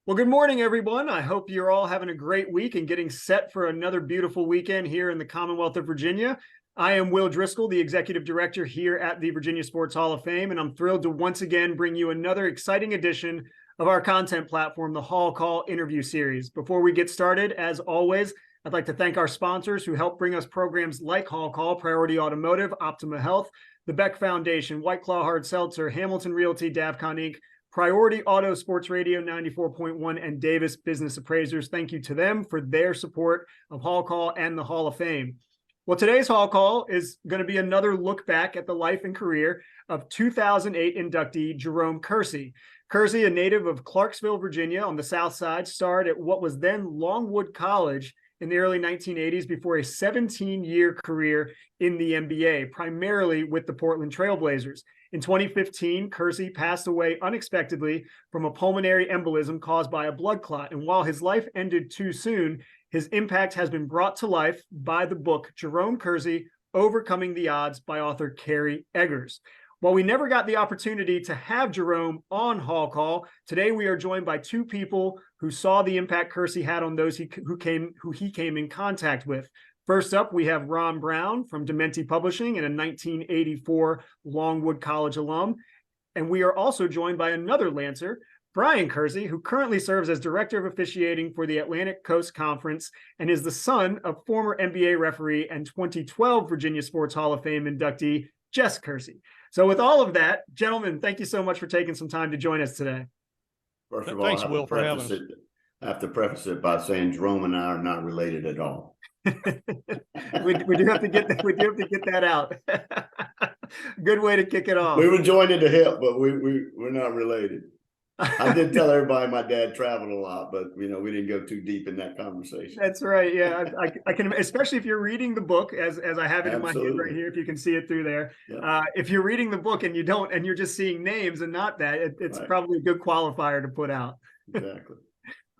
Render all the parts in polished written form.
Well, good morning, everyone. I hope you're all having a great week and getting set for another beautiful weekend here in the Commonwealth of Virginia. I am Will Driscoll, the Executive Director here at the Virginia Sports Hall of Fame, and I'm thrilled to once again bring you another exciting edition of our content platform, the Hall Call Interview Series. Before we get started, as always, I'd like to thank our sponsors who help bring us programs like Hall Call, Priority Automotive, Optima Health, the Beck Foundation, White Claw Hard Seltzer, Hamilton Realty, Davcon Inc., Priority Auto Sports Radio 94.1, and Davis Business Appraisers. Thank you to them for their support of Hall Call and the Hall of Fame. Well, today's Hall Call is going to be another look back at the life and career of 2008 inductee Jerome Kersey. Kersey, a native of Clarksville, Virginia on the South Side, starred at what was then Longwood College in the early 1980s before a 17-year career in the NBA, primarily with the Portland Trail Blazers. In 2015, Kersey passed away unexpectedly from a pulmonary embolism caused by a blood clot. And while his life ended too soon, his impact has been brought to life by the book Jerome Kersey, Overcoming the Odds by author Kerry Eggers. While we never got the opportunity to have Jerome on Hall Call, today we are joined by two people who saw the impact Kersey had on those who he came in contact with. First up, we have Ron Brown from Dementi Publishing and a 1984 Longwood College alum. And we are also joined by another Lancer, Bryan Kersey, who currently serves as Director of Officiating for the Atlantic Coast Conference and is the son of former NBA referee and 2012 Virginia Sports Hall of Fame inductee, Jess Kersey. So with all of that, gentlemen, thank you so much for taking some time to join us today. First of all, thanks, Will, for having us. I have to preface it by saying Jerome and I are not related at all. we do have to get that out. Good way to kick it off. We were joined at the hip, but we're not related. I did tell everybody my dad traveled a lot, but we didn't go too deep in that conversation. That's right. Yeah, I can, especially if you're reading the book as I have it in my hand right here. If you can see it through there, yeah. If you're reading the book and you're just seeing names and not that, it's right. Probably a good qualifier to put out. Exactly.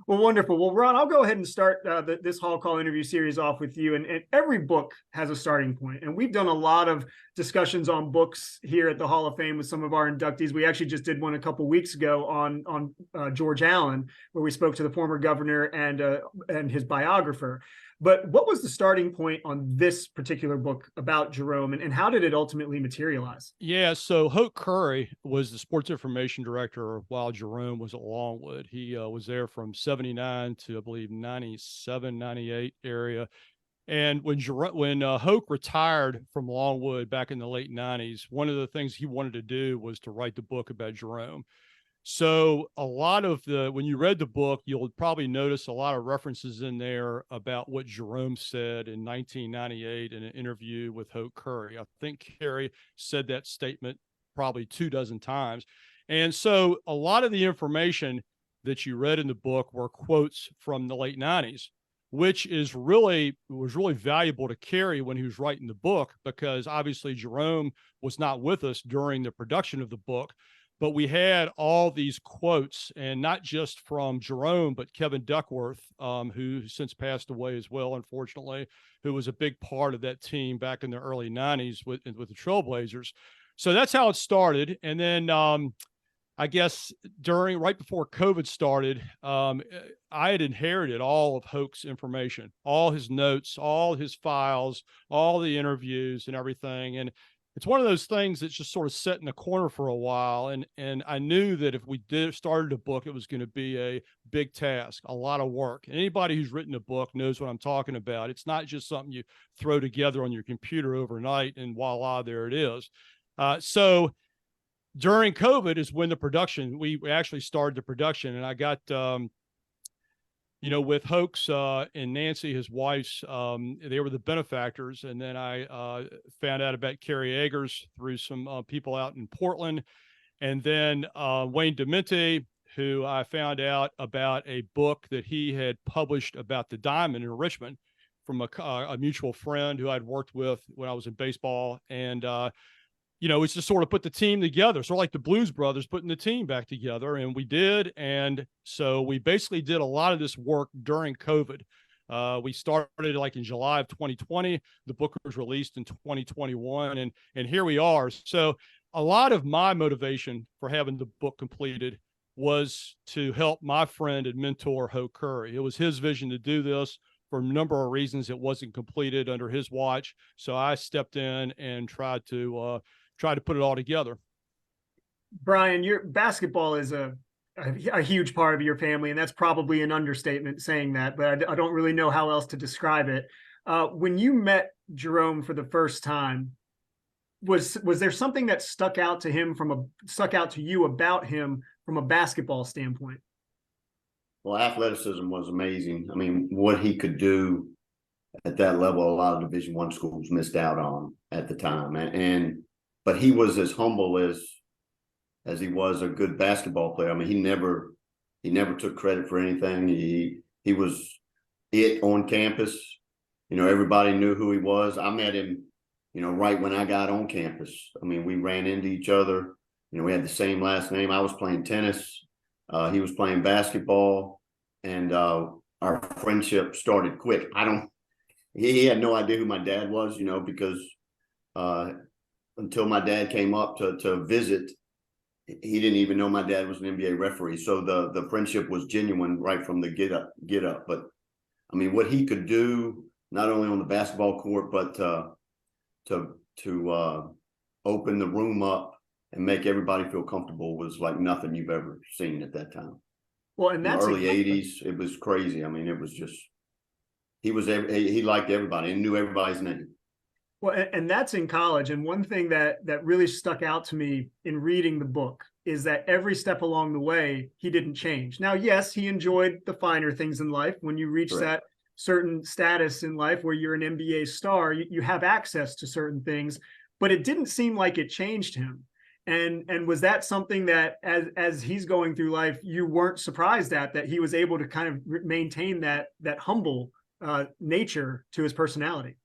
Well, wonderful. Well, Ron, I'll go ahead and start this Hall Call interview series off with you. And every book has a starting point. And we've done a lot of discussions on books here at the Hall of Fame with some of our inductees. We actually just did one a couple weeks ago on George Allen, where we spoke to the former governor and his biographer. But what was the starting point on this particular book about Jerome, and how did it ultimately materialize? Yeah, so Hoke Curry was the sports information director while Jerome was at Longwood. He was there from 79 to, I believe, 97, 98 area. And when Hoke retired from Longwood back in the late 90s, one of the things he wanted to do was to write the book about Jerome. So a lot of when you read the book, you'll probably notice a lot of references in there about what Jerome said in 1998 in an interview with Hoke Curry. I think Kerry said that statement probably 24 times. And so a lot of the information that you read in the book were quotes from the late 90s, which was really valuable to Kerry when he was writing the book, because obviously Jerome was not with us during the production of the book. But we had all these quotes, and not just from Jerome, but Kevin Duckworth, who since passed away as well, unfortunately, who was a big part of that team back in the early 90s with the Trailblazers. So that's how it started. And then I guess right before COVID started, I had inherited all of Hoke's information, all his notes, all his files, all the interviews and everything. And it's one of those things that's just sort of set in the corner for a while. And I knew that if we started a book, it was going to be a big task, a lot of work. And anybody who's written a book knows what I'm talking about. It's not just something you throw together on your computer overnight and voila, there it is. So during COVID is when we actually started the production, and I got, with Hoke's and Nancy, his wife's, they were the benefactors. And then I found out about Kerry Eggers through some people out in Portland. And then Wayne Dementi, who I found out about a book that he had published about the Diamond in Richmond from a mutual friend who I'd worked with when I was in baseball. And, it's just sort of put the team together, sort of like the Blues Brothers putting the team back together. And we did. And so we basically did a lot of this work during COVID. We started like in July of 2020. The book was released in 2021. And here we are. So a lot of my motivation for having the book completed was to help my friend and mentor, Ho Curry. It was his vision to do this. For a number of reasons, it wasn't completed under his watch. So I stepped in and tried to put it all together. Bryan, your basketball is a huge part of your family, and that's probably an understatement saying that, but I don't really know how else to describe it. When you met Jerome for the first time, was there something that stuck out to you about him from a basketball standpoint? Well, athleticism was amazing. I mean, what he could do at that level, a lot of Division I schools missed out on at the time. But he was as humble as he was a good basketball player. I mean, he never took credit for anything. He was it on campus. You know, everybody knew who he was. I met him, you know, right when I got on campus. I mean, we ran into each other. You know, we had the same last name. I was playing tennis. He was playing basketball, and our friendship started quick. He had no idea who my dad was, you know, because until my dad came up to visit, he didn't even know my dad was an NBA referee. So the friendship was genuine right from the get up. But I mean, what he could do, not only on the basketball court, but to open the room up and make everybody feel comfortable was like nothing you've ever seen at that time. Well, and that's in the early 80s, it was crazy. I mean, it was just, he liked everybody and knew everybody's name. Well, and that's in college. And one thing that really stuck out to me in reading the book is that every step along the way, he didn't change. Now, yes, he enjoyed the finer things in life. When you reach that certain status in life where you're an NBA star, you have access to certain things, but it didn't seem like it changed him. And was that something that as he's going through life, you weren't surprised that he was able to kind of maintain that humble nature to his personality?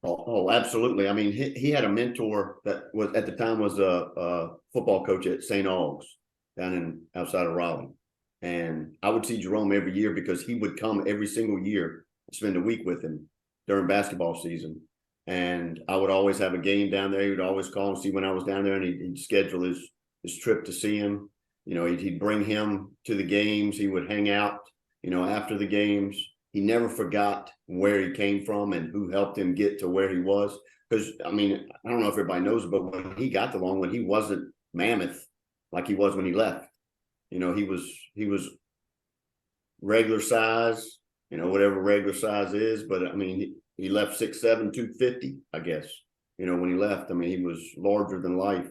Oh, absolutely. I mean, he had a mentor that was at the time was a football coach at St. Aug's down outside of Raleigh. And I would see Jerome every year because he would come every single year and spend a week with him during basketball season. And I would always have a game down there. He would always call and see when I was down there, and he'd schedule his trip to see him. You know, he'd bring him to the games. He would hang out, you know, after the games. He never forgot where he came from and who helped him get to where he was. Because, I mean, I don't know if everybody knows, but when he got to Longwood, he wasn't mammoth like he was when he left. You know, he was regular size, you know, whatever regular size is. But, I mean, he left 6'7", 250, I guess, you know, when he left. I mean, he was larger than life.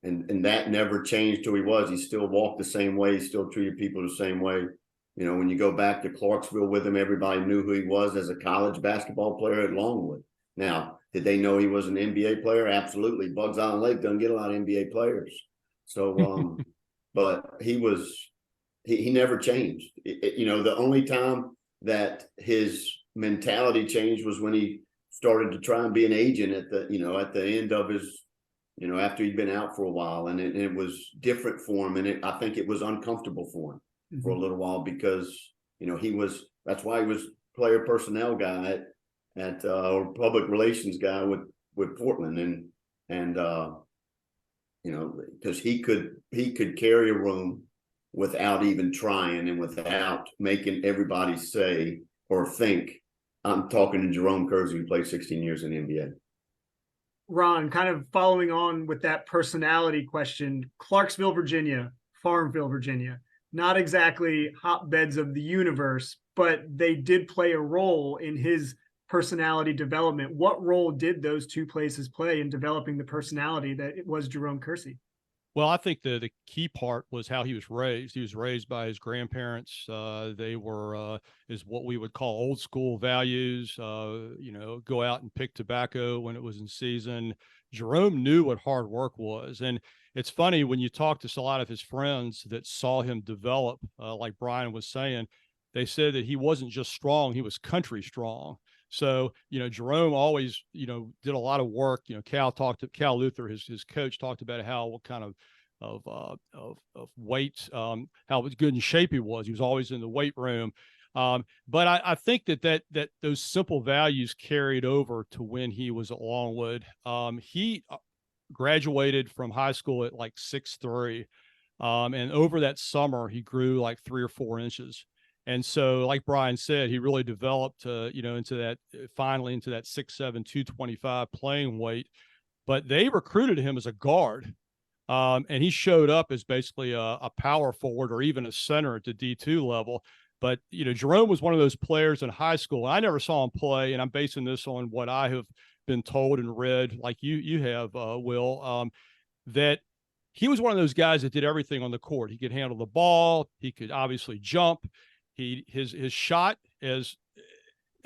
And that never changed who he was. He still walked the same way. He still treated people the same way. You know, when you go back to Clarksville with him, everybody knew who he was as a college basketball player at Longwood. Now, did they know he was an NBA player? Absolutely. Bugs Island Lake doesn't get a lot of NBA players. So, but he never changed. You know, the only time that his mentality changed was when he started to try and be an agent at the end of his, you know, after he'd been out for a while, and it was different for him. And I think it was uncomfortable for him for a little while because, you know, that's why he was player personnel guy or public relations guy with Portland. And you know, because he could carry a room without even trying and without making everybody say or think, I'm talking to Jerome Kersey, who played 16 years in the NBA. Ron, kind of following on with that personality question, Clarksville, Virginia, Farmville, Virginia, not exactly hotbeds of the universe, but they did play a role in his personality development. What role did those two places play in developing the personality that it was Jerome Kersey? Well, I think the key part was how he was raised. He was raised by his grandparents. They were is what we would call old school values. You know, go out and pick tobacco when it was in season. Jerome knew what hard work was, and it's funny when you talk to a lot of his friends that saw him develop, like Bryan was saying, they said that he wasn't just strong; he was country strong. So, you know, Jerome always, you know, did a lot of work. You know, Cal Luther, his coach, talked about what kind of weight, how good in shape he was. He was always in the weight room. But I think that those simple values carried over to when he was at Longwood. He graduated from high school at like 6'3". And over that summer, he grew like 3 or 4 inches. And so, like Bryan said, he really developed, finally into that 6'7", 225 playing weight. But they recruited him as a guard. And he showed up as basically a power forward or even a center at the D2 level. But, Jerome was one of those players in high school. I never saw him play, and I'm basing this on what I have been told and read, like you have, Will, that he was one of those guys that did everything on the court. He could handle the ball. He could obviously jump. His shot, as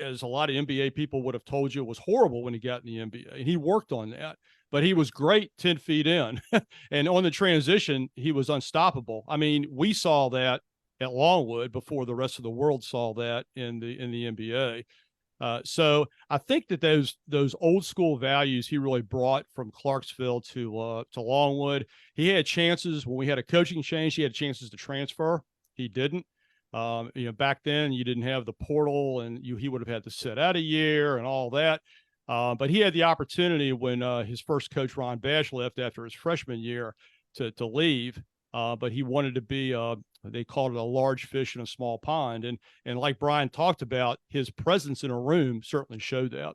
a lot of NBA people would have told you, was horrible when he got in the NBA, and he worked on that. But he was great 10 feet in, and on the transition, he was unstoppable. I mean, we saw that at Longwood before the rest of the world saw that in the NBA. So I think that those old school values he really brought from Clarksville to Longwood. He had chances when we had a coaching change. He had chances to transfer. He didn't. Back then you didn't have the portal, and he would have had to sit out a year and all that. But he had the opportunity when his first coach, Rohn, left after his freshman year to leave. But he wanted to be, they called it a large fish in a small pond. And like Bryan talked about, his presence in a room certainly showed that.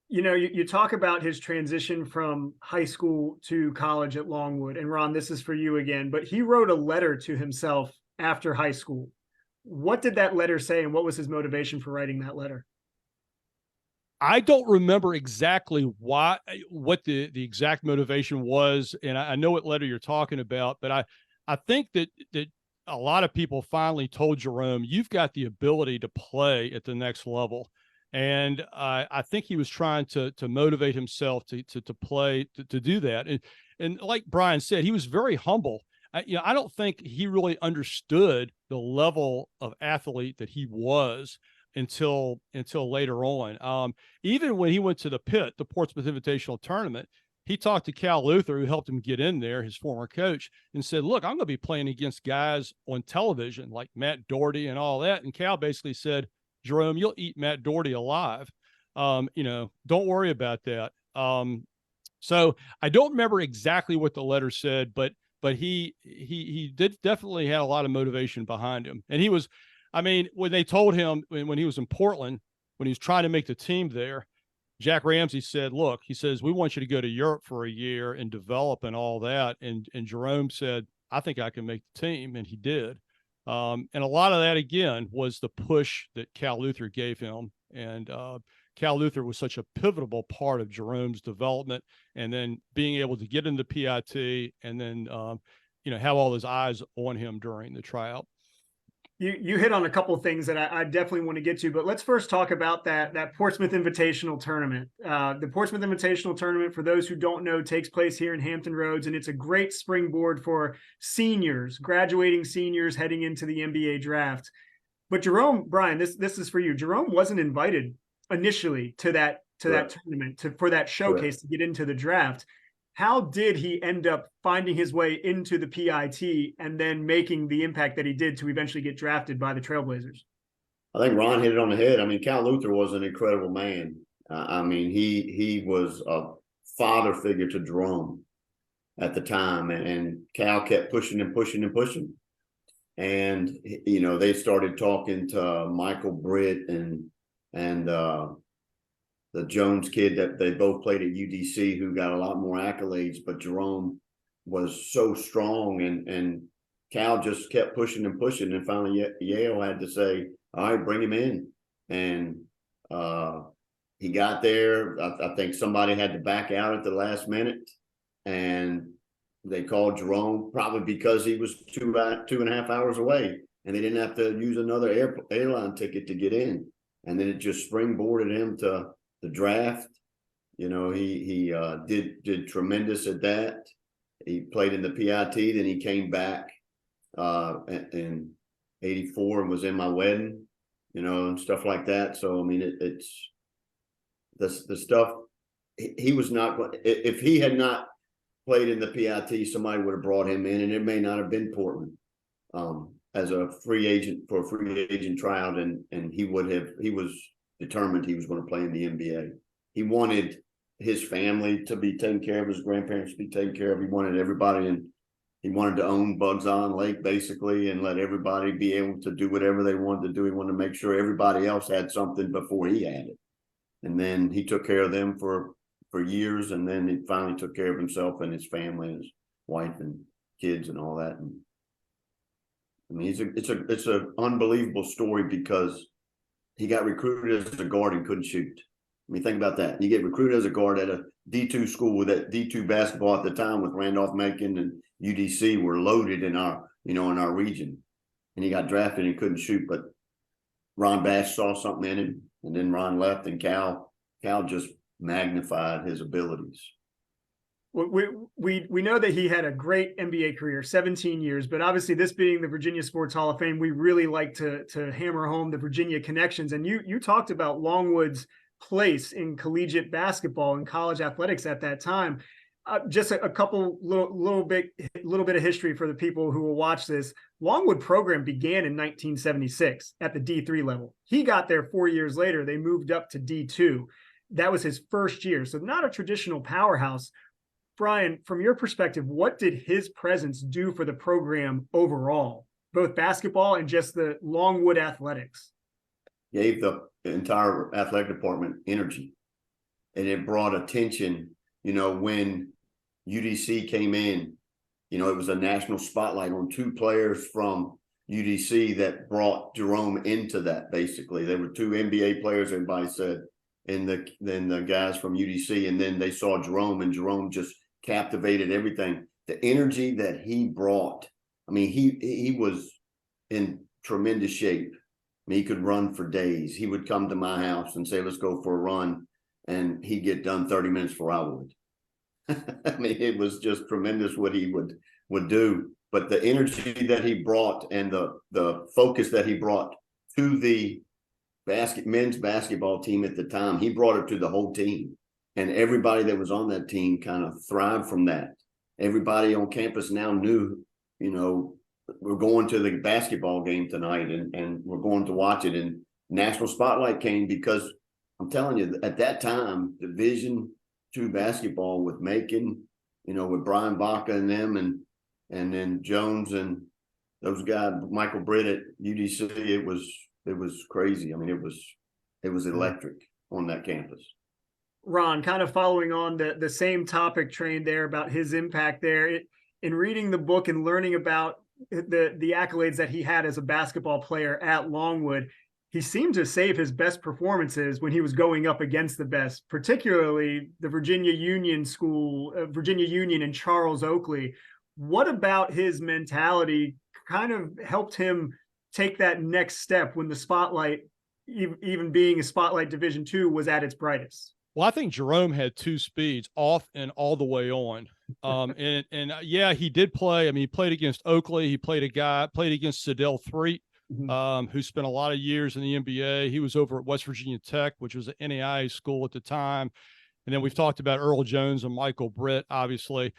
You talk about his transition from high school to college at Longwood. And Ron, this is for you again, but he wrote a letter to himself after high school. What did that letter say, and what was his motivation for writing that letter? I don't remember exactly what the exact motivation was, and I know what letter you're talking about, but I think that a lot of people finally told Jerome, you've got the ability to play at the next level. And I think he was trying to motivate himself to play, to do that. And like Bryan said, he was very humble. I don't think he really understood the level of athlete that he was until later on. Even when he went to the pit, the Portsmouth Invitational Tournament, he talked to Cal Luther, who helped him get in there, his former coach, and said, look, I'm going to be playing against guys on television like Matt Doherty and all that. And Cal basically said, Jerome, you'll eat Matt Doherty alive. Don't worry about that. So I don't remember exactly what the letter said, but he did definitely had a lot of motivation behind him. And he was, when they told him when he was in Portland, when he was trying to make the team there, Jack Ramsey said, look, he says, we want you to go to Europe for a year and develop and all that. And Jerome said, I think I can make the team. And he did. And a lot of that, again, was the push that Cal Luther gave him. And Cal Luther was such a pivotal part of Jerome's development, and then being able to get into PIT and then, have all his eyes on him during the tryout. You hit on a couple of things that I definitely want to get to, but let's first talk about that Portsmouth Invitational Tournament. The Portsmouth Invitational Tournament, for those who don't know, takes place here in Hampton Roads, and it's a great springboard for seniors, graduating seniors heading into the NBA draft. But Jerome, Bryan, this is for you. Jerome wasn't invited initially to that tournament, for that showcase to get into the draft. How did he end up finding his way into the PIT and then making the impact that he did to eventually get drafted by the Trailblazers? I think Ron hit it on the head. Cal Luther was an incredible man. He was a father figure to Jerome at the time, and Cal kept pushing and pushing and pushing. And, they started talking to Michael Britt and the Jones kid that they both played at UDC, who got a lot more accolades, but Jerome was so strong, and Cal just kept pushing and pushing. And finally Yale had to say, all right, bring him in. And he got there. I think somebody had to back out at the last minute, and they called Jerome, probably because he was 2.5 hours away, and they didn't have to use another airline ticket to get in. And then it just springboarded him to the draft. He did tremendous at that. He played in the PIT, then he came back in '84 and was in my wedding, and stuff like that. So it's the stuff. He was not, if he had not played in the PIT, somebody would have brought him in, and it may not have been Portland as a free agent for a free agent tryout, and he was determined he was going to play in the NBA. He wanted his family to be taken care of, his grandparents to be taken care of. He wanted everybody in he wanted to own Bugs Island Lake basically and let everybody be able to do whatever they wanted to do. He wanted to make sure everybody else had something before he had it. And then he took care of them for years, and then he finally took care of himself and his family and his wife and kids and all that. And I mean, it's a unbelievable story because he got recruited as a guard and couldn't shoot. I mean, think about that. You get recruited as a guard at a D2 school with that D2 basketball at the time with Randolph-Macon and UDC were loaded in our region. And he got drafted and couldn't shoot, but Ron Bash saw something in him, and then Ron left, and Cal just magnified his abilities. We know that he had a great NBA career, 17 years, but obviously this being the Virginia Sports Hall of Fame, we really like to hammer home the Virginia connections. And you talked about Longwood's place in collegiate basketball and college athletics at that time. Just a couple little bit of history for the people who will watch this. Longwood program began in 1976 at the D3 level. He got there 4 years later. They moved up to D2. That was his first year. So not a traditional powerhouse. Bryan, from your perspective, what did his presence do for the program overall, both basketball and just the Longwood athletics? Gave the entire athletic department energy, and it brought attention. When UDC came in, it was a national spotlight on two players from UDC that brought Jerome into that. Basically, there were two NBA players, everybody said, and then the guys from UDC, and then they saw Jerome, and Jerome just captivated everything. The energy that he brought. I mean, he was in tremendous shape. I mean, he could run for days. He would come to my house and say, "Let's go for a run," and he'd get done 30 minutes before I would. I mean, it was just tremendous what he would do. But the energy that he brought and the focus that he brought to the men's basketball team at the time, he brought it to the whole team. And everybody that was on that team kind of thrived from that. Everybody on campus now knew, we're going to the basketball game tonight and we're going to watch it. And national spotlight came because I'm telling you, at that time, Division II basketball with Macon, with Brian Baca and them, and then Jones and those guys, Michael Britt at UDC, it was crazy. I mean, it was electric on that campus. Ron, kind of following on the same topic train there about his impact there, in reading the book and learning about the accolades that he had as a basketball player at Longwood, he seemed to save his best performances when he was going up against the best, particularly the Virginia Union and Charles Oakley. What about his mentality kind of helped him take that next step when the spotlight, even being a spotlight Division II, was at its brightest? Well, I think Jerome had two speeds, off and all the way on. Yeah, he did play. I mean, he played against Oakley. He played against Sedell Threet, who spent a lot of years in the NBA. He was over at West Virginia Tech, which was an NAIA school at the time. And then we've talked about Earl Jones and Michael Britt, obviously.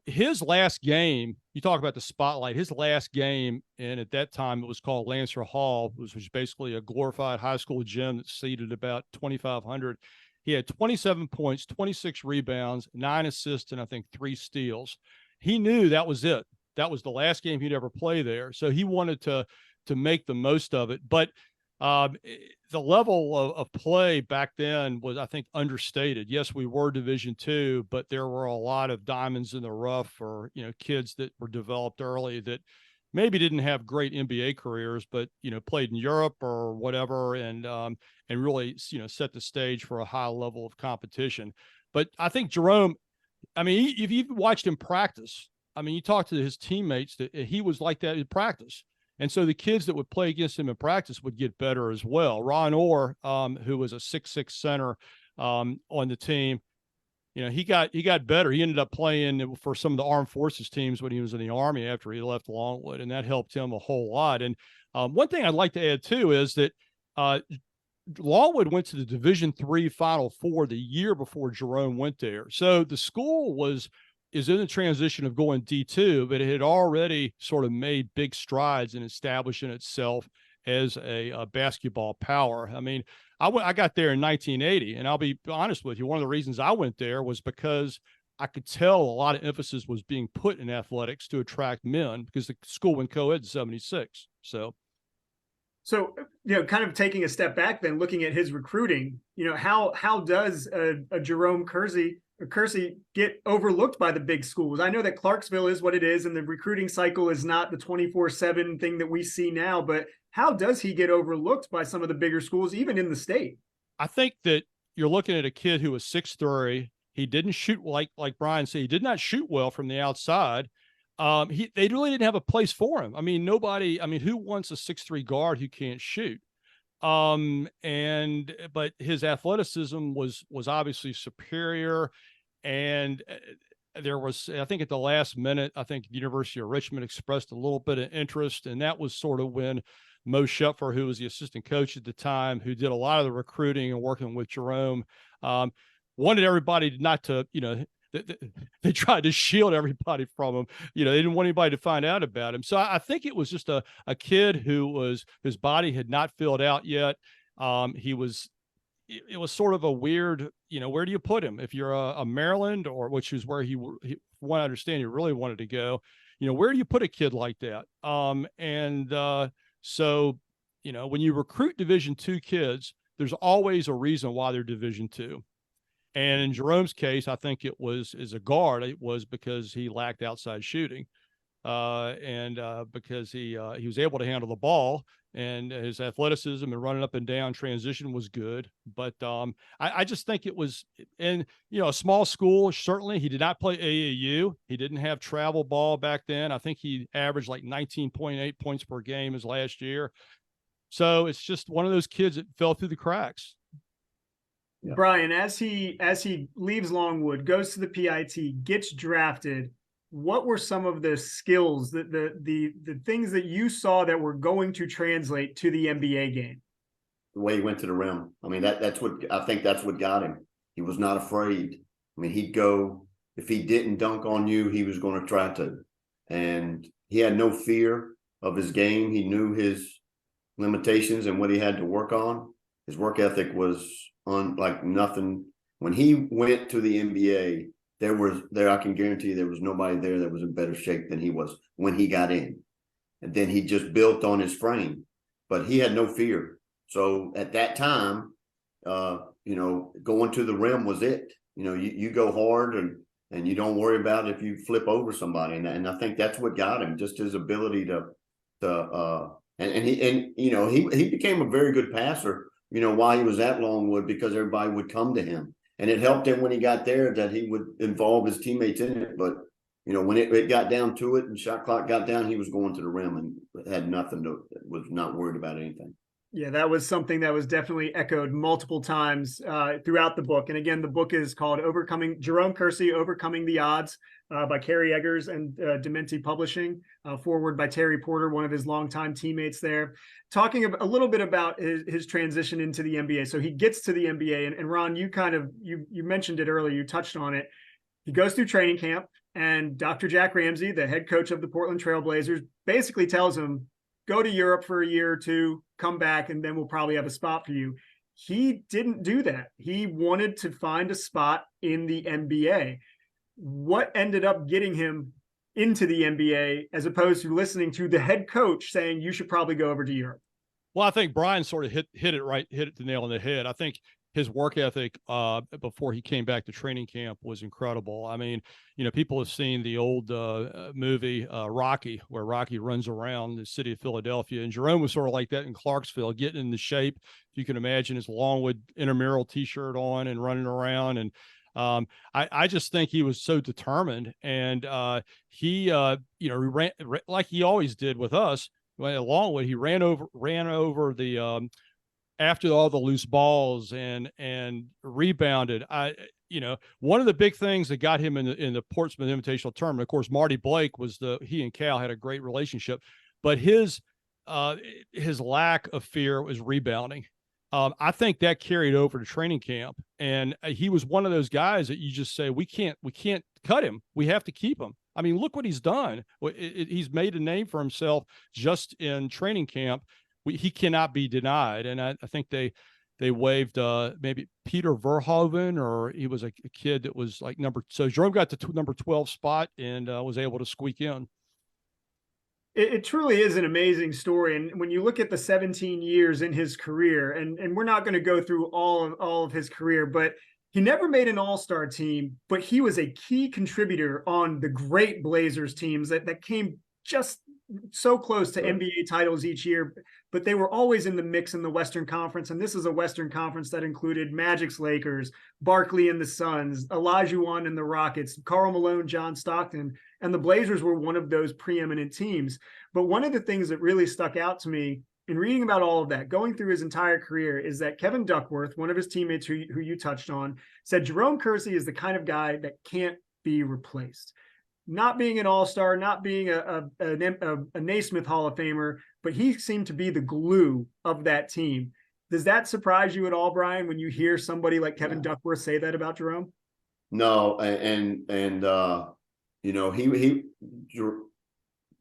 His last game, you talk about the spotlight, his last game, and at that time it was called Lancer Hall, which was basically a glorified high school gym that seated about 2,500. He had 27 points, 26 rebounds, 9 assists, and I think 3 steals. He knew that was it. That was the last game he'd ever play there. So he wanted to make the most of it. But the level of play back then was, I think, understated. Yes, we were Division II, but there were a lot of diamonds in the rough for, kids that were developed early that maybe didn't have great NBA careers, but, played in Europe or whatever, and really, set the stage for a high level of competition. But I think Jerome, I mean, if you watched him practice, I mean, you talk to his teammates, that he was like that in practice. And so the kids that would play against him in practice would get better as well. Ron Orr, who was a 6'6" center on the team, he got better. He ended up playing for some of the armed forces teams when he was in the Army after he left Longwood, and that helped him a whole lot. And one thing I'd like to add too is that Longwood went to the Division III Final Four the year before Jerome went there. So the school is in the transition of going D2, but it had already sort of made big strides in establishing itself as a basketball power. I mean, I got there in 1980, and I'll be honest with you, one of the reasons I went there was because I could tell a lot of emphasis was being put in athletics to attract men because the school went co-ed in 76. So, kind of taking a step back, then looking at his recruiting, how does a Jerome Kersey get overlooked by the big schools? I know that Clarksville is what it is, and the recruiting cycle is not the 24/7 thing that we see now, but how does he get overlooked by some of the bigger schools, even in the state? I think that you're looking at a kid who was 6'3". He didn't shoot like Bryan said. He did not shoot well from the outside. They really didn't have a place for him. I mean, who wants a 6'3" guard who can't shoot? But his athleticism was obviously superior. And there was, I think at the last minute, I think the University of Richmond expressed a little bit of interest. And that was sort of when Mo Schepfer, who was the assistant coach at the time, who did a lot of the recruiting and working with Jerome, wanted everybody not to, they tried to shield everybody from him. They didn't want anybody to find out about him. So I think it was just a kid whose body had not filled out yet. It was sort of a weird, where do you put him? If you're a Maryland, or which is where he what I understand he really wanted to go, where do you put a kid like that? So, when you recruit Division II kids, there's always a reason why they're Division II. And in Jerome's case, I think it was as a guard, it was because he lacked outside shooting, because he was able to handle the ball, and his athleticism and running up and down transition was good. But I just think it was in a small school. Certainly, he did not play AAU. He didn't have travel ball back then. I think he averaged like 19.8 points per game his last year. So it's just one of those kids that fell through the cracks. Yeah. Bryan, as he leaves Longwood, goes to the PIT, gets drafted, what were some of the skills, the things that you saw that were going to translate to the NBA game? The way he went to the rim. I mean, that's what got him. He was not afraid. I mean, he'd go, if he didn't dunk on you, he was going to try to. And he had no fear of his game. He knew his limitations and what he had to work on. His work ethic was like nothing. When he went to the NBA, I can guarantee you there was nobody there that was in better shape than he was when he got in. And then he just built on his frame, but he had no fear. So at that time, going to the rim was it. You go hard and you don't worry about if you flip over somebody. And I think that's what got him, just his ability he became a very good passer, while he was at Longwood, because everybody would come to him. And it helped him when he got there that he would involve his teammates in it. But, when it got down to it and shot clock got down, he was going to the rim and had was not worried about anything. Yeah, that was something that was definitely echoed multiple times throughout the book. And again, the book is called Jerome Kersey, Overcoming the Odds, by Kerry Eggers and Dementi Publishing, forward by Terry Porter, one of his longtime teammates there, talking a little bit about his transition into the NBA. So he gets to the NBA, and Rohn, you mentioned it earlier, you touched on it. He goes through training camp, and Dr. Jack Ramsey, the head coach of the Portland Trail Blazers, basically tells him, go to Europe for a year or two, come back, and then we'll probably have a spot for you. He didn't do that. He wanted to find a spot in the NBA. What ended up getting him into the NBA, as opposed to listening to the head coach saying you should probably go over to Europe? Well, I think Bryan sort of hit it the nail on the head. I think his work ethic before he came back to training camp was incredible. I mean, people have seen the old movie Rocky, where Rocky runs around the city of Philadelphia, and Jerome was sort of like that in Clarksville, getting in the shape. If you can imagine his Longwood intramural T-shirt on and running around. And I just think he was so determined, and he ran like he always did with us. At Longwood, he ran over the after all the loose balls and rebounded. One of the big things that got him in the Portsmouth Invitational Tournament, of course, Marty Blake he and Cal had a great relationship, but his lack of fear was rebounding. I think that carried over to training camp, and he was one of those guys that you just say, we can't cut him. We have to keep him. I mean, look what he's done. He's made a name for himself just in training camp. He cannot be denied. And I think they they waived maybe Peter Verhoeven, or he was a kid that was like so Jerome got the number 12 spot and was able to squeak in. It truly is an amazing story. And when you look at the 17 years in his career, and we're not going to go through all of his career, but he never made an all-star team, but he was a key contributor on the great Blazers teams that came just so close to NBA titles each year, but they were always in the mix in the Western Conference. And this is a Western Conference that included Magic's Lakers, Barkley and the Suns, Olajuwon and the Rockets, Karl Malone, John Stockton, and the Blazers were one of those preeminent teams. But one of the things that really stuck out to me in reading about all of that, going through his entire career, is that Kevin Duckworth, one of his teammates who you touched on, said Jerome Kersey is the kind of guy that can't be replaced. Not being an all-star, not being a Naismith Hall of Famer, but he seemed to be the glue of that team. Does that surprise you at all, Bryan, when you hear somebody like Kevin Duckworth say that about Jerome? No, and you know, he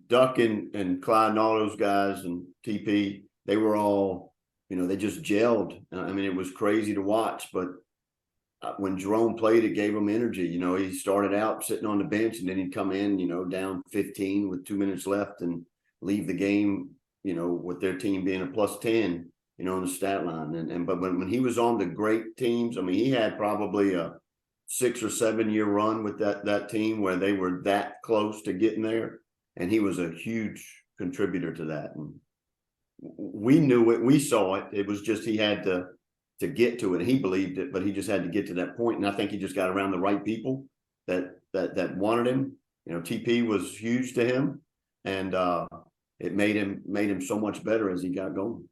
Duck and Clyde and all those guys and TP, they were all, you know, they just gelled. I mean, it was crazy to watch, but when Jerome played, it gave him energy. You know, he started out sitting on the bench, and then he'd come in, you know, down 15 with 2 minutes left and leave the game, you know, with their team being a +10, you know, on the stat line. But when he was on the great teams, I mean, he had probably a 6 or 7 year run with that team where they were that close to getting there. And he was a huge contributor to that. And we knew it, we saw it. It was just, he had to get to it. He believed it, but he just had to get to that point. And I think he just got around the right people that wanted him. You know, TP was huge to him, and it made him so much better as he got going.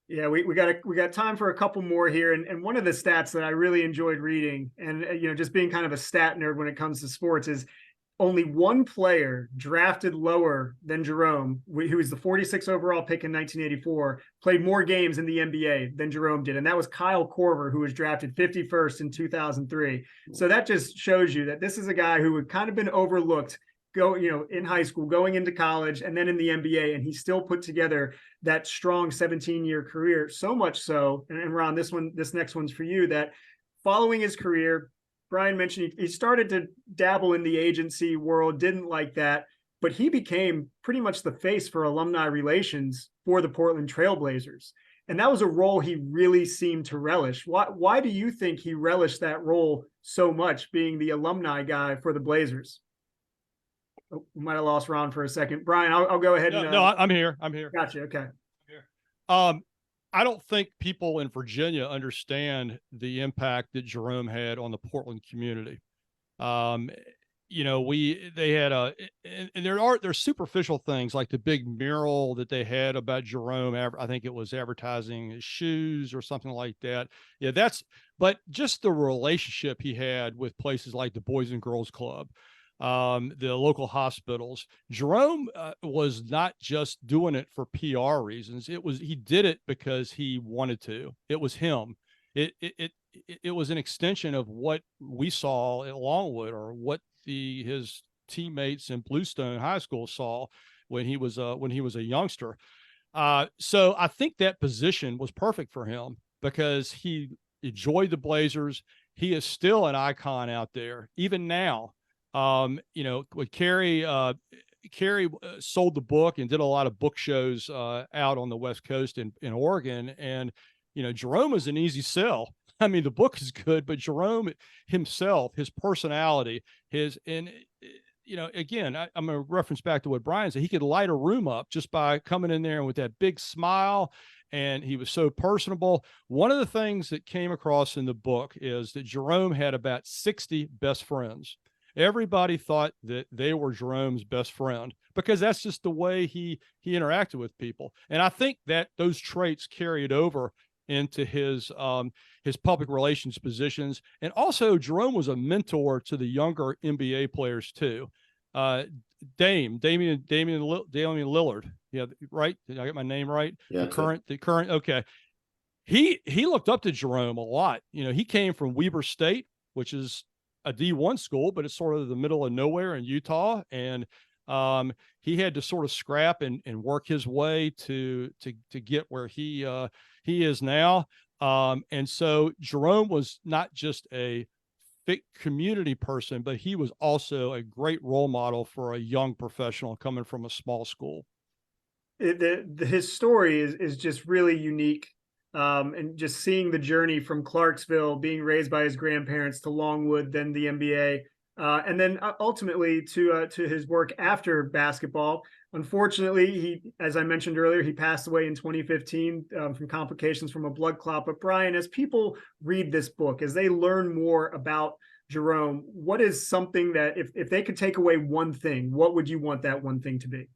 Yeah, we got time for a couple more here. And one of the stats that I really enjoyed reading, and you know, just being kind of a stat nerd when it comes to sports, is only one player drafted lower than Jerome, who was the 46th overall pick in 1984, played more games in the NBA than Jerome did. And that was Kyle Korver, who was drafted 51st in 2003. So that just shows you that this is a guy who had kind of been overlooked in high school, going into college, and then in the NBA. And he still put together that strong 17-year career. So much so, and Ron, this next one's for you, that following his career, Bryan mentioned he started to dabble in the agency world, didn't like that, but he became pretty much the face for alumni relations for the Portland Trail Blazers. And that was a role he really seemed to relish. Why do you think he relished that role so much, being the alumni guy for the Blazers? Oh, we might have lost Ron for a second. Bryan, I'll go ahead. No, I'm here. Gotcha. Okay. I don't think people in Virginia understand the impact that Jerome had on the Portland community. You know, they had and there's superficial things like the big mural that they had about Jerome. I think it was advertising his shoes or something like that. Yeah, but just the relationship he had with places like the Boys and Girls Club, the local hospitals. Jerome was not just doing it for PR reasons. He did it because he wanted to. It was him. It was an extension of what we saw at Longwood, or what his teammates in Bluestone High School saw when he was a youngster. So I think that position was perfect for him because he enjoyed the Blazers. He is still an icon out there, even now. You know, with Kerry sold the book and did a lot of book shows out on the West Coast in Oregon. And, you know, Jerome is an easy sell. I mean, the book is good, but Jerome himself, his personality, you know, again, I'm going to reference back to what Bryan said. He could light a room up just by coming in there with that big smile. And he was so personable. One of the things that came across in the book is that Jerome had about 60 best friends. Everybody thought that they were Jerome's best friend because that's just the way he interacted with people. And I think that those traits carried over into his public relations positions. And also Jerome was a mentor to the younger NBA players too. Damian Lillard. Yeah. Right. Did I get my name right? Yeah. The current. Okay. He looked up to Jerome a lot. You know, he came from Weber State, which is a D1 school, but it's sort of the middle of nowhere in Utah. And he had to sort of scrap and work his way to get where he is now. And so Jerome was not just a fit community person, but he was also a great role model for a young professional coming from a small school. His story is just really unique. And just seeing the journey from Clarksville, being raised by his grandparents, to Longwood, then the NBA, and then ultimately to his work after basketball. Unfortunately, as I mentioned earlier, he passed away in 2015 from complications from a blood clot. But Bryan, as people read this book, as they learn more about Jerome, what is something that if they could take away one thing, what would you want that one thing to be?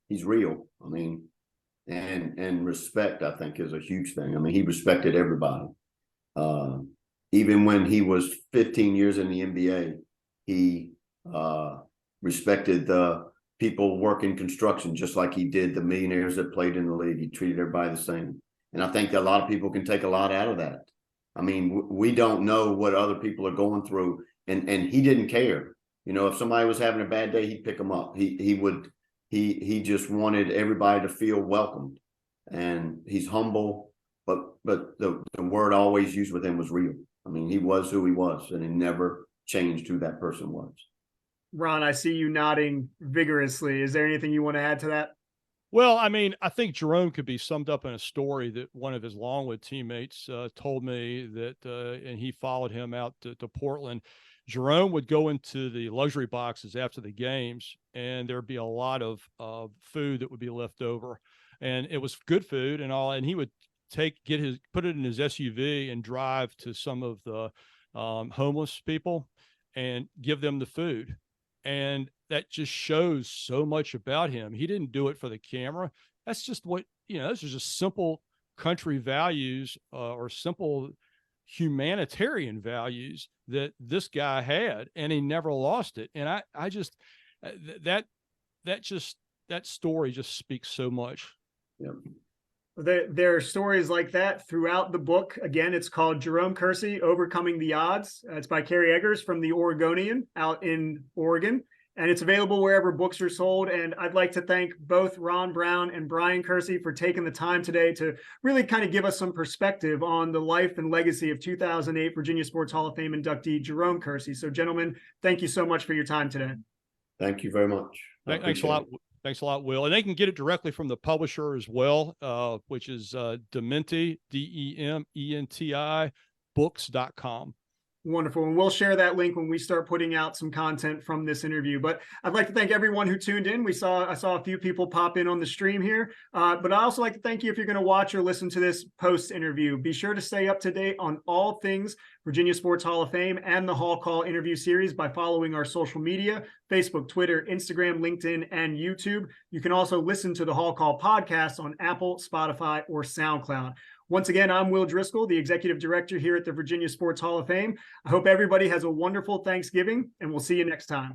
He's real. I mean, and respect, I think, is a huge thing. I mean, he respected everybody. Even when he was 15 years in the NBA, he respected the people working construction just like he did the millionaires that played in the league. He treated everybody the same. And I think that a lot of people can take a lot out of that. I mean, we don't know what other people are going through, and he didn't care. You know, if somebody was having a bad day, he'd pick them up. He just wanted everybody to feel welcomed, and he's humble, but the word always used with him was real. I mean, he was who he was, and he never changed who that person was. Ron, I see you nodding vigorously. Is there anything you want to add to that? Well, I mean, I think Jerome could be summed up in a story that one of his Longwood teammates told me that, and he followed him out to Portland. Jerome would go into the luxury boxes after the games, and there'd be a lot of food that would be left over, and it was good food and all. And he would put it in his SUV and drive to some of the homeless people and give them the food. And that just shows so much about him. He didn't do it for the camera. That's just what, this is just simple country values or simple humanitarian values that this guy had, and he never lost it. And I just, that story just speaks so much. Yep. There are stories like that throughout the book. Again, it's called Jerome Kersey, Overcoming the Odds. It's by Kerry Eggers from the Oregonian out in Oregon, and it's available wherever books are sold. And I'd like to thank both Ron Brown and Bryan Kersey for taking the time today to really kind of give us some perspective on the life and legacy of 2008 Virginia Sports Hall of Fame inductee Jerome Kersey. So, gentlemen, thank you so much for your time today. Thank you very much. Thanks a lot. Thanks a lot, Will. And they can get it directly from the publisher as well, which is Dementi, DEMENTI, books.com. Wonderful. And we'll share that link when we start putting out some content from this interview. But I'd like to thank everyone who tuned in. I saw a few people pop in on the stream here. But I also like to thank you if you're going to watch or listen to this post interview. Be sure to stay up to date on all things Virginia Sports Hall of Fame and the Hall Call interview series by following our social media, Facebook, Twitter, Instagram, LinkedIn, and YouTube. You can also listen to the Hall Call podcast on Apple, Spotify, or SoundCloud. Once again, I'm Will Driscoll, the Executive Director here at the Virginia Sports Hall of Fame. I hope everybody has a wonderful Thanksgiving, and we'll see you next time.